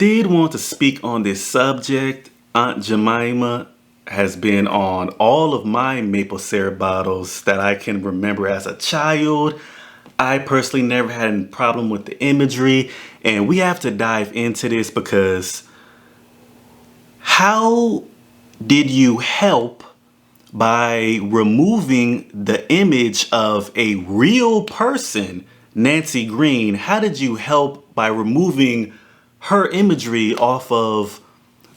Did want to speak on this subject. Aunt Jemima has been on all of my maple syrup bottles that I can remember as a child. I personally never had any problem with the imagery, and we have to dive into this because how did you help by removing the image of a real person, Nancy Green? How did you help by removing her imagery off of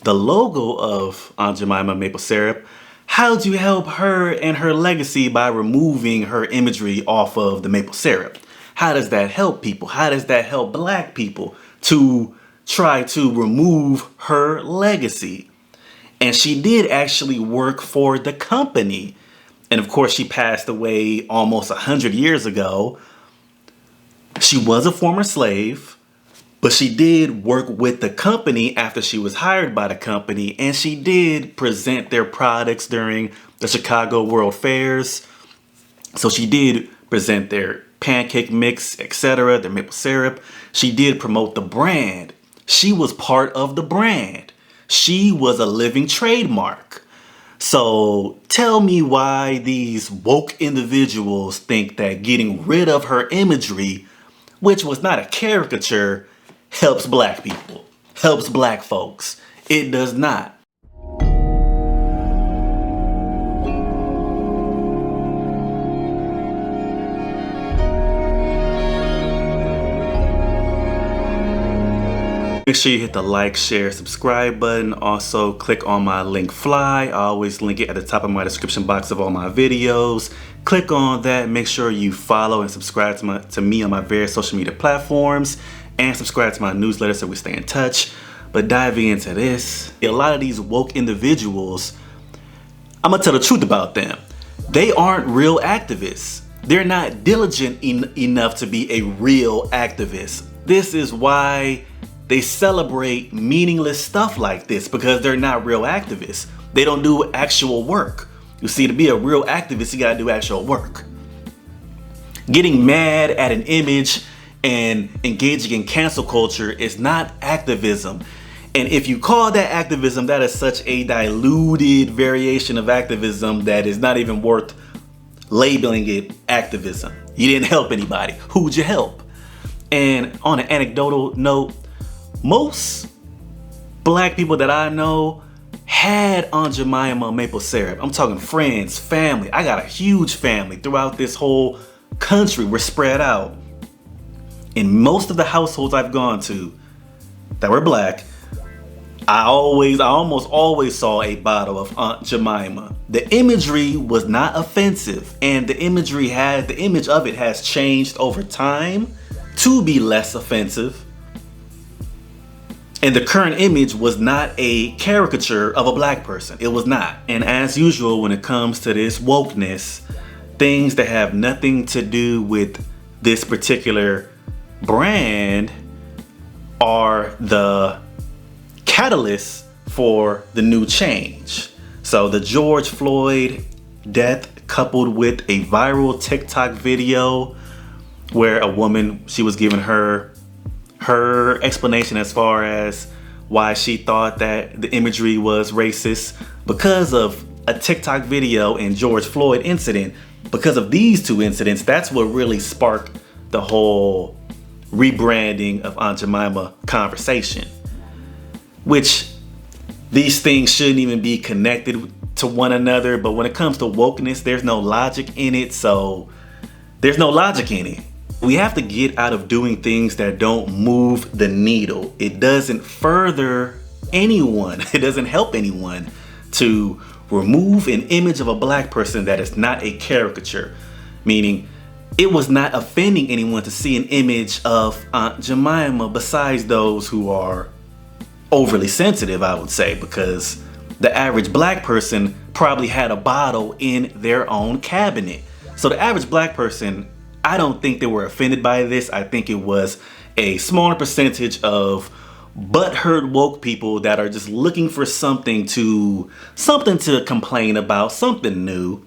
the logo of Aunt Jemima Maple Syrup? How did you help her and her legacy by removing her imagery off of the maple syrup? How does that help people? How does that help black people to try to remove her legacy? And she did actually work for the company. And of course, she passed away almost 100 years ago. She was a former slave, but she did work with the company after she was hired by the company, and she did present their products during the Chicago World Fairs. So she did present their pancake mix, etc., their maple syrup. She did promote the brand. She was part of the brand. She was a living trademark. So tell me why these woke individuals think that getting rid of her imagery, which was not a caricature, helps black people, helps black folks. It does not. Make sure you hit the like, share, subscribe button. Also, click on my link Fly. I always link it at the top of my description box of all my videos. Click on that. Make sure you follow and subscribe to me on my various social media platforms. And subscribe to my newsletter so we stay in touch. But diving into this, a lot of these woke individuals, I'm gonna tell the truth about them. They aren't real activists. They're not diligent enough to be a real activist. This is why they celebrate meaningless stuff like this, because they're not real activists. They don't do actual work. You see, to be a real activist, you gotta do actual work. Getting mad at an image and engaging in cancel culture is not activism. And if you call that activism, that is such a diluted variation of activism that is not even worth labeling it activism. You didn't help anybody. Who'd you help? And on an anecdotal note, most black people that I know had Aunt Jemima maple syrup. I'm talking friends, family. I got a huge family throughout this whole country. We're spread out. In most of the households I've gone to that were black, I almost always saw a bottle of Aunt Jemima. The imagery was not offensive, and the image of it has changed over time to be less offensive. And the current image was not a caricature of a black person. It was not. And as usual, when it comes to this wokeness, things that have nothing to do with this particular brand are the catalyst for the new change. So the George Floyd death, coupled with a viral TikTok video where a woman, she was giving her explanation as far as why she thought that the imagery was racist because of a TikTok video and George Floyd incident. Because of these two incidents, that's what really sparked the whole rebranding of Aunt Jemima conversation, which these things shouldn't even be connected to one another. But when it comes to wokeness, there's no logic in it. So there's no logic in it. We have to get out of doing things that don't move the needle. It doesn't further anyone. It doesn't help anyone to remove an image of a black person that is not a caricature, meaning it was not offending anyone to see an image of Aunt Jemima besides those who are overly sensitive, I would say, because the average black person probably had a bottle in their own cabinet. So the average black person, I don't think they were offended by this. I think it was a smaller percentage of butthurt woke people that are just looking for something to complain about, something new.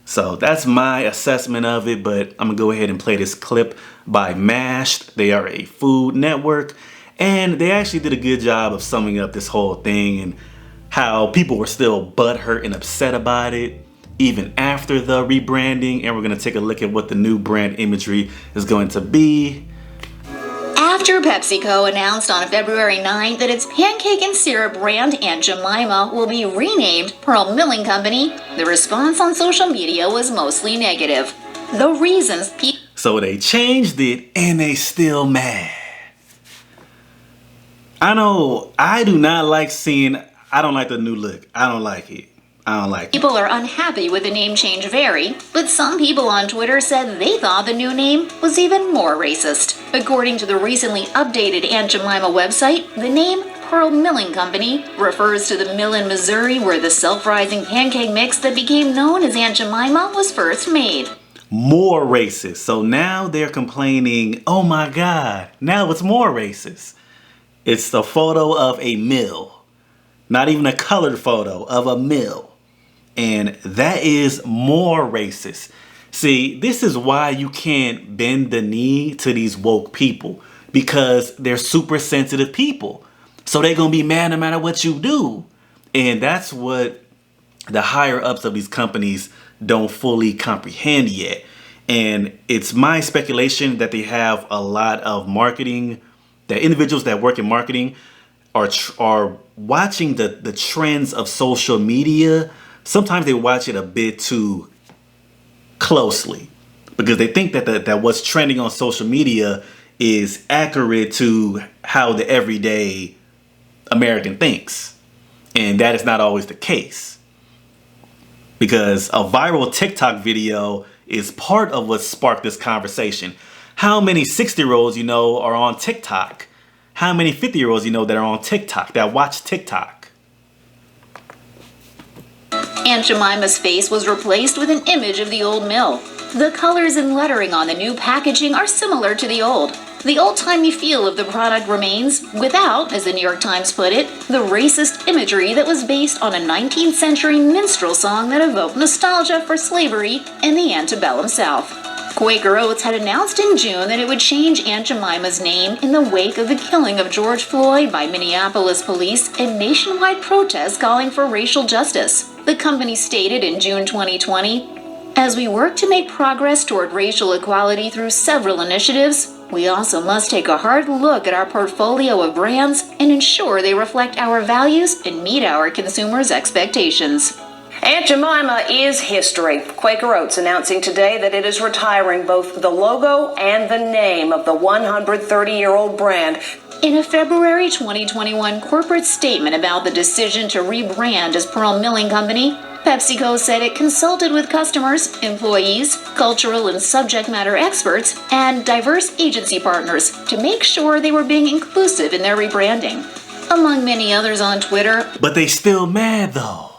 So that's my assessment of it, but I'm gonna go ahead and play this clip by Mashed. They are a food network, And they actually did a good job of summing up this whole thing and how people were still butthurt and upset about it even after the rebranding. And we're going to take a look at what the new brand imagery is going to be. After PepsiCo announced on February 9th that its pancake and syrup brand Aunt Jemima will be renamed Pearl Milling Company, the response on social media was mostly negative. The reasons people... So they changed it and they still mad. I know I do not like seeing... I don't like the new look. I don't like it. People are unhappy with the name change vary, but some people on Twitter said they thought the new name was even more racist. According to the recently updated Aunt Jemima website, the name Pearl Milling Company refers to the mill in Missouri where the self-rising pancake mix that became known as Aunt Jemima was first made. More racist. So now they're complaining, oh my God, now it's more racist. It's the photo of a mill. Not even a colored photo of a mill. And that is more racist. See, this is why you can't bend the knee to these woke people. Because they're super sensitive people. So they're going to be mad no matter what you do. And that's what the higher ups of these companies don't fully comprehend yet. And it's my speculation that they have a lot of marketing, that individuals that work in marketing are watching the trends of social media. Sometimes they watch it a bit too closely because they think that what's trending on social media is accurate to how the everyday American thinks. And that is not always the case. Because a viral TikTok video is part of what sparked this conversation. How many 60-year-olds you know are on TikTok? How many 50-year-olds you know that are on TikTok, that watch TikTok? Aunt Jemima's face was replaced with an image of the old mill. The colors and lettering on the new packaging are similar to the old. The old-timey feel of the product remains, without, as the New York Times put it, the racist imagery that was based on a 19th century minstrel song that evoked nostalgia for slavery in the antebellum South. Quaker Oats had announced in June that it would change Aunt Jemima's name in the wake of the killing of George Floyd by Minneapolis police and nationwide protests calling for racial justice. The company stated in June 2020, "As we work to make progress toward racial equality through several initiatives, we also must take a hard look at our portfolio of brands and ensure they reflect our values and meet our consumers' expectations." Aunt Jemima is history. Quaker Oats announcing today that it is retiring both the logo and the name of the 130-year-old brand. In a February 2021 corporate statement about the decision to rebrand as Pearl Milling Company, PepsiCo said it consulted with customers, employees, cultural and subject matter experts, and diverse agency partners to make sure they were being inclusive in their rebranding. Among many others on Twitter. But they still mad though.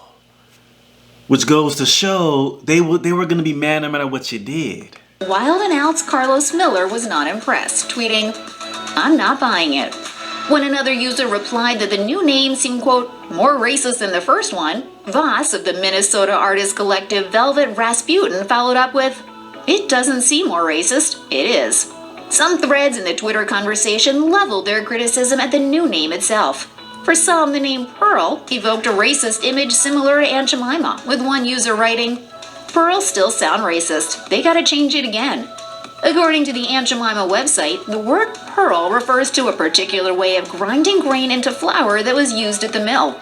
Which goes to show they were going to be mad no matter what you did. Wild and Out's Carlos Miller was not impressed, tweeting, "I'm not buying it." When another user replied that the new name seemed, quote, more racist than the first one, Voss of the Minnesota artist collective Velvet Rasputin followed up with, "It doesn't seem more racist, it is." Some threads in the Twitter conversation leveled their criticism at the new name itself. For some, the name Pearl evoked a racist image similar to Aunt Jemima, with one user writing, "Pearl still sound racist, they gotta change it again." According to the Aunt Jemima website, the word pearl refers to a particular way of grinding grain into flour that was used at the mill.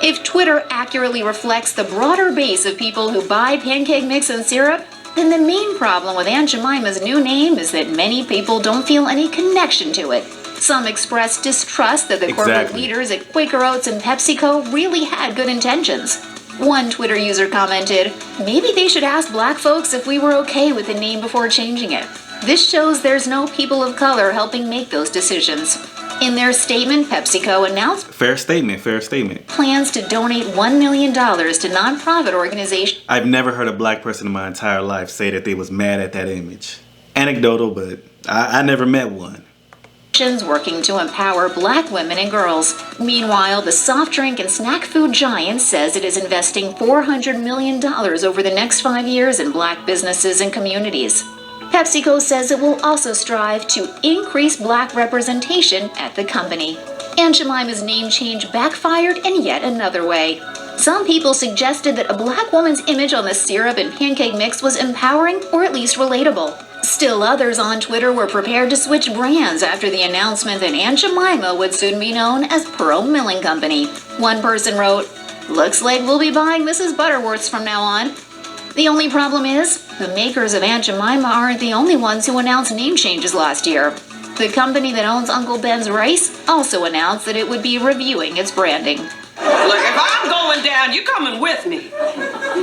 If Twitter accurately reflects the broader base of people who buy pancake mix and syrup, then the main problem with Aunt Jemima's new name is that many people don't feel any connection to it. Some expressed distrust that the corporate leaders at Quaker Oats and PepsiCo really had good intentions. One Twitter user commented, "Maybe they should ask black folks if we were okay with the name before changing it. This shows there's no people of color helping make those decisions." In their statement, PepsiCo announced Fair statement. Plans to donate $1 million to nonprofit organizations. I've never heard a black person in my entire life say that they was mad at that image. Anecdotal, but I never met one. Working to empower black women and girls. Meanwhile, the soft drink and snack food giant says it is investing $400 million over the next 5 years in black businesses and communities. PepsiCo says it will also strive to increase black representation at the company. Aunt Jemima's name change backfired in yet another way. Some people suggested that a black woman's image on the syrup and pancake mix was empowering or at least relatable. Still others on Twitter were prepared to switch brands after the announcement that Aunt Jemima would soon be known as Pearl Milling Company. One person wrote, "Looks like we'll be buying Mrs. Butterworth's from now on." The only problem is, the makers of Aunt Jemima aren't the only ones who announced name changes last year. The company that owns Uncle Ben's Rice also announced that it would be reviewing its branding. Look, if I'm going down, you're coming with me.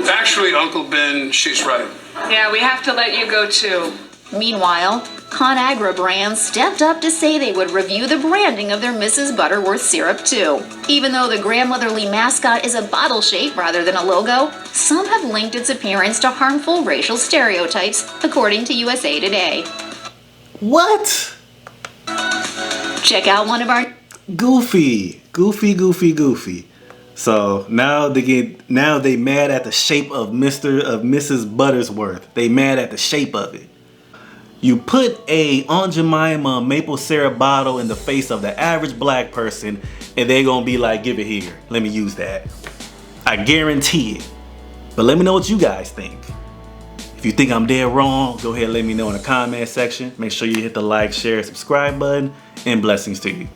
Actually, Uncle Ben, she's right. Yeah, we have to let you go too. Meanwhile, ConAgra Brands stepped up to say they would review the branding of their Mrs. Butterworth syrup too. Even though the grandmotherly mascot is a bottle shape rather than a logo, some have linked its appearance to harmful racial stereotypes, according to USA Today. What? Check out one of our Goofy. So now they mad at the shape of Mrs. Buttersworth. They mad at the shape of it. You put a Aunt Jemima maple syrup bottle in the face of the average black person, and they're gonna be like, "Give it here. Let me use that." I guarantee it. But let me know what you guys think. If you think I'm dead wrong, go ahead and let me know in the comment section. Make sure you hit the like, share, subscribe button, and blessings to you.